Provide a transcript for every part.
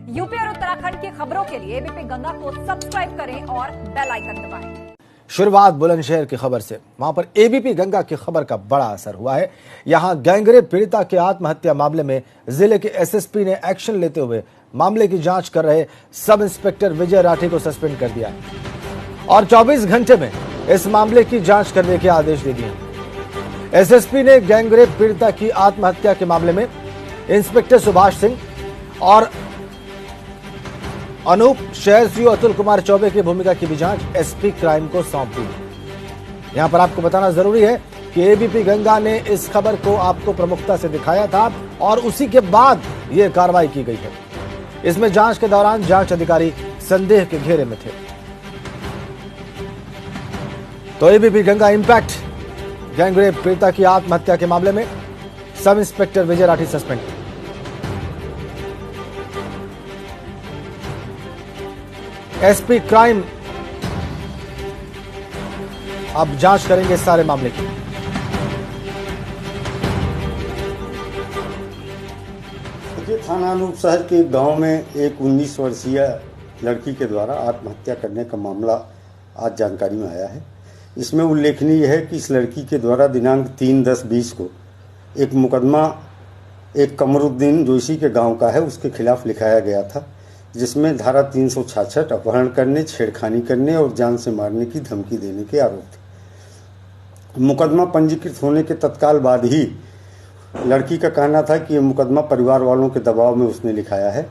UP और उत्तराखंड की खबरों के लिए एबीपी गंगा को सब्सक्राइब करें और बेल आइकन दबाएं। शुरुआत बुलंदशहर की खबर से। वहां पर एबीपी गंगा की खबर का बड़ा असर हुआ है। यहां गैंगरेप पीड़िता के आत्महत्या मामले में जिले के एसएसपी ने एक्शन लेते हुए मामले की जांच कर रहे सब इंस्पेक्टर विजय राठी को सस्पेंड कर दिया और 24 घंटे में इस मामले की जांच करने के आदेश दे दिए। एसएसपी ने गैंगरेप पीड़िता की आत्महत्या के मामले में इंस्पेक्टर सुभाष सिंह और अनूप शहर सीओ अतुल कुमार चौबे की भूमिका की भी जांच एसपी क्राइम को सौंप दी। यहां पर आपको बताना जरूरी है कि एबीपी गंगा ने इस खबर को आपको प्रमुखता से दिखाया था और उसी के बाद यह कार्रवाई की गई है। इसमें जांच के दौरान जांच अधिकारी संदेह के घेरे में थे। तो एबीपी गंगा इंपैक्ट, गैंगरेप पीड़िता की आत्महत्या के मामले में सब इंस्पेक्टर विजय राठी सस्पेंड। एसपी क्राइम अब जांच करेंगे इस सारे मामले की। थाना अनूप शहर के गांव में एक 19 वर्षीय लड़की के द्वारा आत्महत्या करने का मामला आज जानकारी में आया है। इसमें उल्लेखनीय है कि इस लड़की के द्वारा दिनांक 3/10/20 को एक मुकदमा एक कमरुद्दीन जो इसी के गांव का है उसके खिलाफ लिखाया गया था, जिसमें धारा 366 अपहरण करने, छेड़खानी करने और जान से मारने की धमकी देने के आरोप थे। मुकदमा पंजीकृत होने के तत्काल बाद ही लड़की का कहना था कि यह मुकदमा परिवार वालों के दबाव में उसने लिखाया है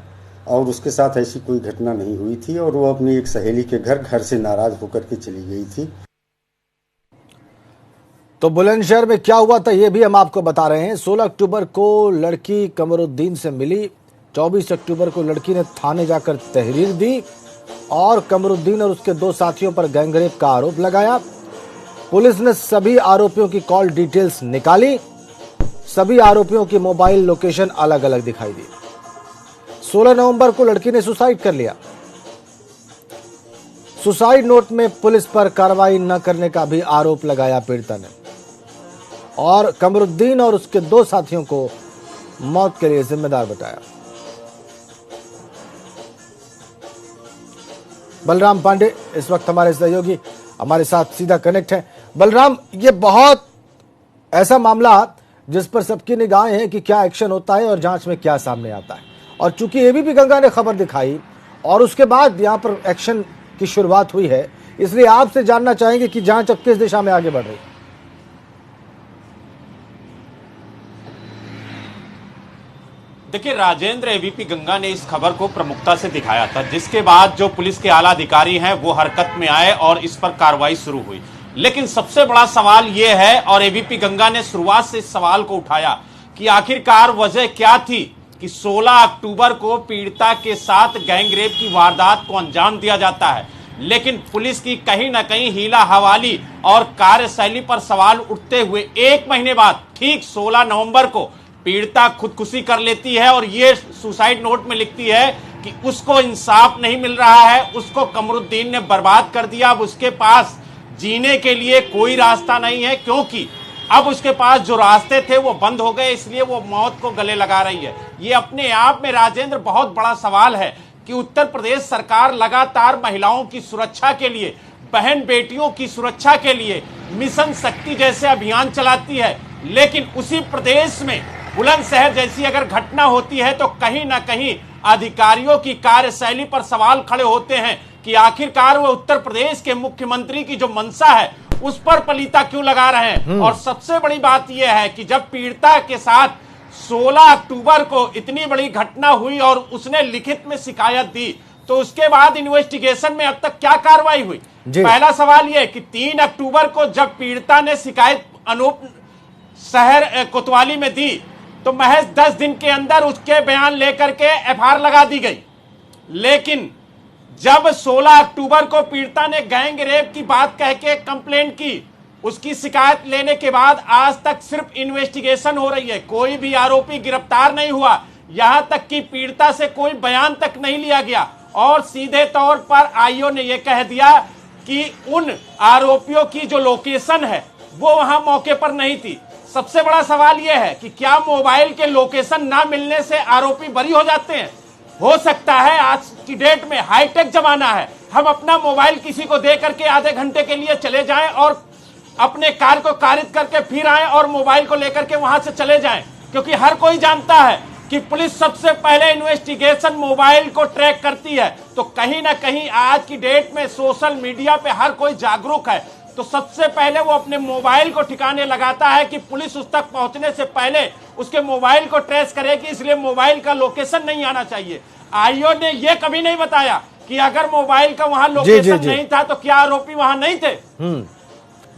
और उसके साथ ऐसी कोई घटना नहीं हुई थी और वो अपनी एक सहेली के घर से नाराज होकर के चली गई थी। तो बुलंदशहर में क्या हुआ था यह भी हम आपको बता रहे हैं। 16 अक्टूबर को लड़की कमरुद्दीन से मिली। 24 अक्टूबर को लड़की ने थाने जाकर तहरीर दी और कमरुद्दीन और उसके 2 साथियों पर गैंगरेप का आरोप लगाया। पुलिस ने सभी आरोपियों की कॉल डिटेल्स निकाली। सभी आरोपियों की मोबाइल लोकेशन अलग अलग दिखाई दी। 16 नवंबर को लड़की ने सुसाइड कर लिया। सुसाइड नोट में पुलिस पर कार्रवाई न करने का भी आरोप लगाया पीड़िता ने और कमरुद्दीन और उसके 2 साथियों को मौत के लिए जिम्मेदार बताया। बलराम पांडे इस वक्त हमारे सहयोगी हमारे साथ सीधा कनेक्ट है। बलराम, ये बहुत ऐसा मामला जिस पर सबकी निगाहें हैं कि क्या एक्शन होता है और जांच में क्या सामने आता है, और चूंकि एबीपी गंगा ने खबर दिखाई और उसके बाद यहां पर एक्शन की शुरुआत हुई है, इसलिए आपसे जानना चाहेंगे कि जांच अब किस दिशा में आगे बढ़ रही है। देखिए राजेंद्र, एबीपी गंगा ने इस खबर को प्रमुखता से दिखाया था, जिसके बाद जो पुलिस के आला अधिकारी हैं वो हरकत में आए और इस पर कार्रवाई शुरू हुई। लेकिन सबसे बड़ा सवाल ये है और एबीपी गंगा ने शुरुआत से इस सवाल को उठाया कि आखिरकार वजह क्या थी कि 16 अक्टूबर को पीड़िता के साथ गैंगरेप की वारदात को अंजाम दिया जाता है, लेकिन पुलिस की कहीं ना कहीं हीला हवाली और कार्यशैली पर सवाल उठते हुए 1 महीने बाद ठीक 16 नवंबर को पीड़िता खुदकुशी कर लेती है और ये सुसाइड नोट में लिखती है कि उसको इंसाफ नहीं मिल रहा है, उसको कमरुद्दीन ने बर्बाद कर दिया। अब उसके पास जीने के लिए कोई रास्ता नहीं है, क्योंकि अब उसके पास जो रास्ते थे वो बंद हो गए, इसलिए वो मौत को गले लगा रही है। ये अपने आप में राजेंद्र बहुत बड़ा सवाल है कि उत्तर प्रदेश सरकार लगातार महिलाओं की सुरक्षा के लिए, बहन बेटियों की सुरक्षा के लिए मिशन शक्ति जैसे अभियान चलाती है, लेकिन उसी प्रदेश में बुलंदशहर जैसी अगर घटना होती है तो कहीं ना कहीं अधिकारियों की कार्यशैली पर सवाल खड़े होते हैं कि आखिरकार वो उत्तर प्रदेश के मुख्यमंत्री की जो मंशा है उस पर पलीता क्यों लगा रहे हैं। और सबसे बड़ी बात यह है कि जब पीड़िता के साथ 16 अक्टूबर को इतनी बड़ी घटना हुई और उसने लिखित में शिकायत दी, तो उसके बाद इन्वेस्टिगेशन में अब तक क्या कार्रवाई हुई। पहला सवाल यह कि 3 अक्टूबर को जब पीड़िता ने शिकायत अनूप शहर कोतवाली में दी तो महज 10 दिन के अंदर उसके बयान लेकर के एफआईआर लगा दी गई। लेकिन जब 16 अक्टूबर को पीड़िता ने गैंग रेप की बात कह के कंप्लेंट की, उसकी शिकायत लेने के बाद आज तक सिर्फ इन्वेस्टिगेशन हो रही है, कोई भी आरोपी गिरफ्तार नहीं हुआ। यहां तक कि पीड़िता से कोई बयान तक नहीं लिया गया और सीधे तौर पर आईओ ने यह कह दिया कि उन आरोपियों की जो लोकेशन है वो वहां मौके पर नहीं थी। सबसे बड़ा सवाल यह है कि क्या मोबाइल के लोकेशन ना मिलने से आरोपी बरी हो जाते हैं? हो सकता है आज की डेट में हाईटेक जमाना है, हम अपना मोबाइल किसी को दे करके आधे घंटे के लिए चले जाएं और अपने कार को कारित करके फिर आए और मोबाइल को लेकर के वहां से चले जाएं, क्योंकि हर कोई जानता है कि पुलिस सबसे पहले इन्वेस्टिगेशन मोबाइल को ट्रैक करती है। तो कहीं ना कहीं आज की डेट में सोशल मीडिया पे हर कोई जागरूक है, तो सबसे पहले वो अपने मोबाइल को ठिकाने लगाता है कि पुलिस उस तक पहुंचने से पहले उसके मोबाइल को ट्रेस करेगी, इसलिए मोबाइल का लोकेशन नहीं आना चाहिए। आईओ ने यह कभी नहीं बताया कि अगर मोबाइल का वहां लोकेशन नहीं था तो क्या आरोपी वहां नहीं थे।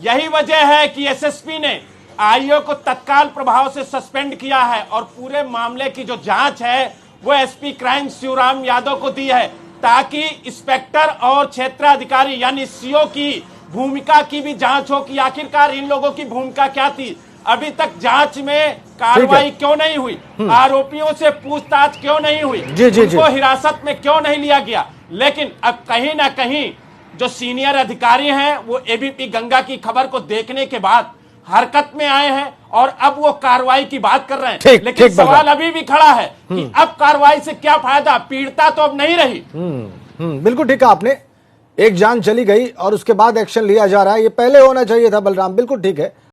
यही वजह है कि एसएसपी ने आईओ को तत्काल प्रभाव से सस्पेंड किया है और पूरे मामले की जो जांच है वो एसपी क्राइम शिवराम यादव को दी है, ताकि इंस्पेक्टर और क्षेत्राधिकारी यानी सीओ की भूमिका की भी जांच हो कि आखिरकार इन लोगों की भूमिका क्या थी। अभी तक जांच में कार्रवाई क्यों नहीं हुई, आरोपियों से पूछताछ क्यों नहीं हुई, उनको हिरासत में क्यों नहीं लिया गया। लेकिन अब कहीं ना कहीं जो सीनियर अधिकारी हैं वो एबीपी गंगा की खबर को देखने के बाद हरकत में आए हैं और अब वो कार्रवाई की बात कर रहे हैं। लेकिन सवाल अभी भी खड़ा है कि अब कार्रवाई से क्या फायदा, पीड़िता तो अब नहीं रही। बिल्कुल ठीक है आपने, एक जान चली गई और उसके बाद एक्शन लिया जा रहा है, ये पहले होना चाहिए था बलराम, बिल्कुल ठीक है।